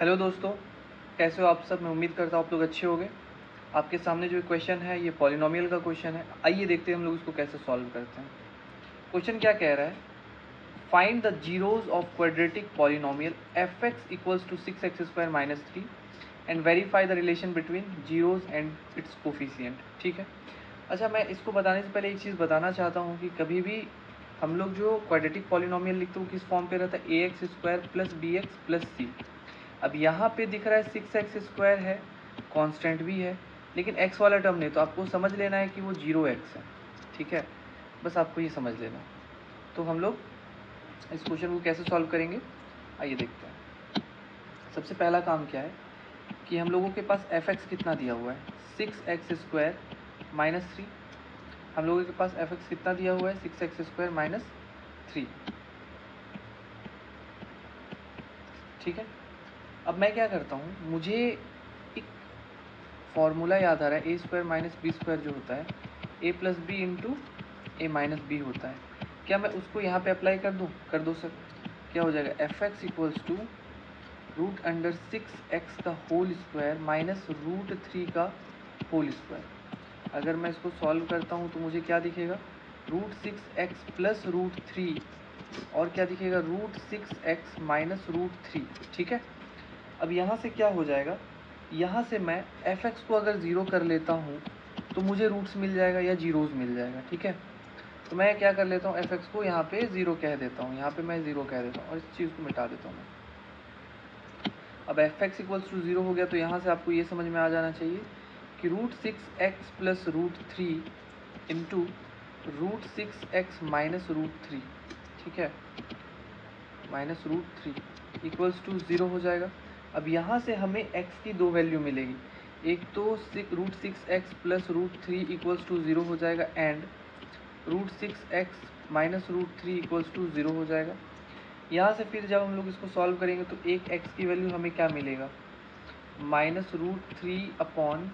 Hello दोस्तों, कैसे हो आप सब। मैं उम्मीद करता हूँ आप लोग अच्छे होंगे। आपके सामने जो क्वेश्चन है ये पॉलिनोमियल का क्वेश्चन है। आइए देखते हैं हम लोग इसको कैसे सॉल्व करते हैं। क्वेश्चन क्या कह रहा है, find the zeros of quadratic polynomial f x equals to 6x² - 3 and verify the relation between zeros and its coefficient. ठीक है। अच्छा, मैं इसको बताने से पहले एक चीज़ बताना चाहता हूँ कि कभी भी हम लोग जो क्वाड्रेटिक पॉलिनोमियल लिखते हो किस फॉर्म पे रहता है, ax² + bx + c। अब यहाँ पे दिख रहा है 6x² है, कांस्टेंट भी है, लेकिन x वाला टर्म नहीं, तो आपको समझ लेना है कि वो 0x है। ठीक है, बस आपको ये समझ लेना है। तो हम लोग इस क्वेश्चन को कैसे सॉल्व करेंगे, आइए देखते हैं। सबसे पहला काम क्या है कि हम लोगों के पास f(x) कितना दिया हुआ है, 6x² - 3। हम लोगों के पास f(x) कितना दिया हुआ है, 6x² - 3। ठीक है। अब मैं क्या करता हूँ, मुझे एक फॉर्मूला याद आ रहा है, a² - b² जो होता है a + b × a - b होता है। क्या मैं उसको यहाँ पे अप्लाई कर दूँ? कर दो सर। क्या हो जाएगा, f(x) = √6x का होल स्क्वायर माइनस √3 का होल स्क्वायर। अगर मैं इसको सॉल्व करता हूँ तो मुझे क्या दिखेगा, √6x + √3 और क्या दिखेगा, √6x - √3। ठीक है। अब यहाँ से क्या हो जाएगा, यहाँ से मैं f(x) को अगर 0 कर लेता हूँ तो मुझे रूट्स मिल जाएगा या जीरोज मिल जाएगा। ठीक है। तो मैं क्या कर लेता हूँ, f(x) को यहाँ पे 0 कह देता हूँ, यहाँ पे मैं 0 कह देता हूँ और इस चीज़ को मिटा देता हूँ मैं। अब f(x) = 0 हो गया, तो यहाँ से आपको ये समझ में आ जाना चाहिए कि √6x + √3 × √6x - √3, ठीक है, -√3 = 0 हो जाएगा। अब यहाँ से हमें x की दो वैल्यू मिलेगी, एक तो √6x + √3 = 0 हो जाएगा एंड √6x - √3 = 0 हो जाएगा। यहाँ से फिर जब हम लोग इसको सॉल्व करेंगे तो एक x की वैल्यू हमें क्या मिलेगा, -√3 अपॉन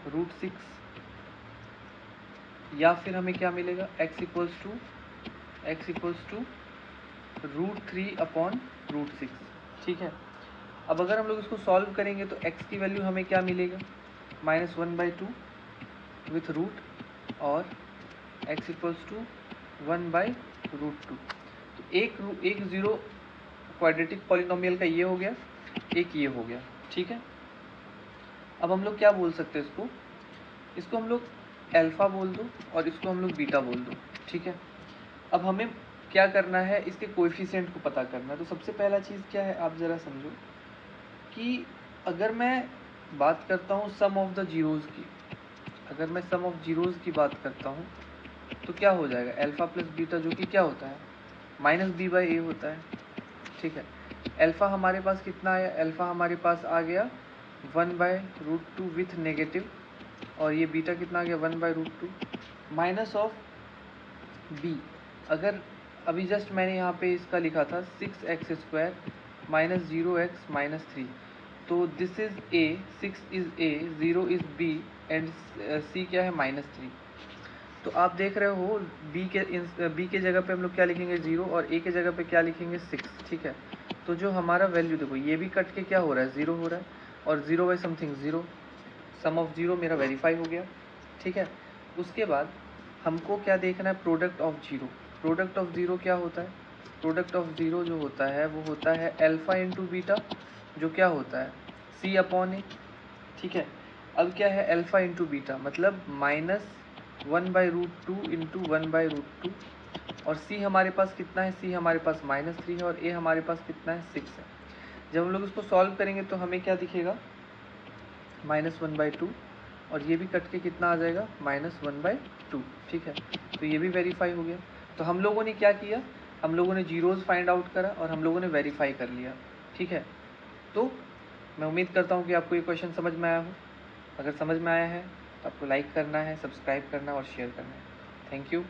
√6, या फिर हमें क्या मिलेगा, x = √3 अपॉन √6। ठीक है। अब अगर हम लोग इसको सॉल्व करेंगे तो x की वैल्यू हमें क्या मिलेगा, -1/2 विथ रूट और x = 1/√2। तो एक ज़ीरो क्वाड्रेटिक पॉलिनोमियल का ये हो गया, एक ये हो गया। ठीक है। अब हम लोग क्या बोल सकते हैं इसको हम लोग अल्फ़ा बोल दो और इसको हम लोग बीटा बोल दो। ठीक है। अब हमें क्या करना है, इसके कोएफिशिएंट को पता करना है। तो सबसे पहला चीज़ क्या है, आप ज़रा समझो कि अगर मैं बात करता हूँ सम ऑफ द जीरोज़ की, अगर मैं सम ऑफ जीरोज़ की बात करता हूँ तो क्या हो जाएगा, अल्फ़ा + बीटा जो कि क्या होता है, -b/a होता है। ठीक है। अल्फ़ा हमारे पास कितना आया, अल्फ़ा हमारे पास आ गया 1/√2 विथ नेगेटिव, और ये बीटा कितना आ गया, 1/√2 माइनस ऑफ b। अगर अभी जस्ट मैंने यहाँ पे इसका लिखा था 6x² - 0x - 3, तो this is a, 6 is a, 0 is b and c क्या है, -3। तो आप देख रहे हो b के जगह पे हम लोग क्या लिखेंगे, 0, और a के जगह पे क्या लिखेंगे, 6। ठीक है। तो जो हमारा वैल्यू, देखो ये भी कट के क्या हो रहा है, 0 हो रहा है, और 0/समथिंग 0, सम ऑफ 0 मेरा वेरीफाई हो गया। ठीक है। उसके बाद हमको क्या देखना है, प्रोडक्ट ऑफ 0। प्रोडक्ट ऑफ 0 क्या होता है, प्रोडक्ट ऑफ 0 जो होता है वो होता है अल्फ़ा × बीटा, जो क्या होता है c/a। ठीक है। अब क्या है, अल्फ़ा × बीटा मतलब -1/√2 × 1/√2, और c हमारे पास कितना है, c हमारे पास -3 है, और a हमारे पास कितना है, 6 है। जब हम लोग इसको सॉल्व करेंगे तो हमें क्या दिखेगा, -1/2, और ये भी कट के कितना आ जाएगा, -1/2। ठीक है। तो ये भी वेरीफाई हो गया। तो हम लोगों ने क्या किया, हम लोगों ने जीरोज़ फाइंड आउट करा और हम लोगों ने वेरीफाई कर लिया। ठीक है। तो मैं उम्मीद करता हूँ कि आपको ये क्वेश्चन समझ में आया हो। अगर समझ में आया है तो आपको लाइक करना है, सब्सक्राइब करना और शेयर करना है। Thank you.